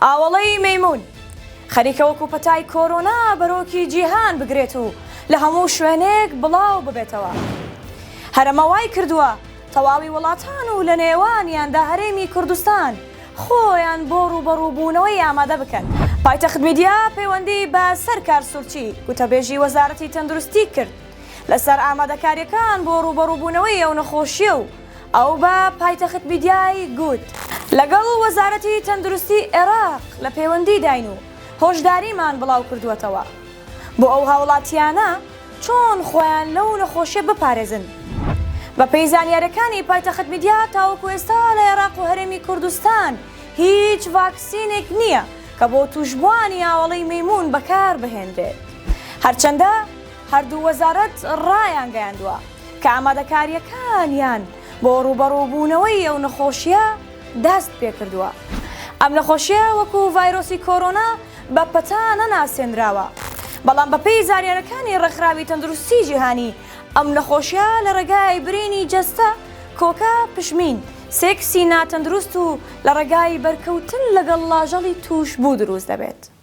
ئاوەڵەی مەیمون خەریکە وەکو پەتای کۆرۆنا بەرۆکی جیهان بگرێت و لە هەموو شوێنێک بڵاو ببێتەوە. هەرەمە وای کردووە تەواوی وڵاتان و لە نێوانیاندا هەرێمی کوردستان خۆیان بۆ ڕوبەڕووبوونەوەی ئامادە بکەن. پایتەخت میدیا پەیوەندی بە سەرکار سوورچی وتەبێژی وەزارەتی تەندروستی کرد لەسەر ئامادەکاریەکان بۆ ڕوبەڕووبوونەوەی ئەو نەخۆشیە و ئەو بە پایتەخت میدیای گوت لەگەڵ وەزارەتی تەندروستی عێراق لە پەیوەندی داین و هۆشداریمان بڵاو کردووەتەوە بۆ ئەو هاوڵاتیانە چۆن خۆیان لەو نەخۆشیە بپارێزن. بە پێی زانیاریەکانی پایتەخت میدیا تاوەکو ئێستا لە عێراق و هەرێمی کوردستان هیچ ڤاکسینێک نییە کە بۆ توشبوانی ئاوەڵەی مەیمون بەکار بهێنرێت. هەرچەندە هەردوو وەزارەت ڕایان گەیاندووە کە ئامادەکاریەکانیان بۆ ڕوبەڕووبوونەوەی ئەو نەخۆشیە دەست پێ کردووە. ئەم نەخۆشیە وەکو ڤایرۆسی کۆرۆنا بە پەتا نەناسێنراوە، بەڵام بە پێی زانیاریەکانی ڕێکخراوی تەندروستی جیهانی ئەم نەخۆشیە لە ڕێگای برینی جەستە، کۆکە، پشمین، سێکسی ناتەندروست و لە ڕێگای بەرکەوتن لەگەڵ لاژەڵی توش بوو دروست دەبێت.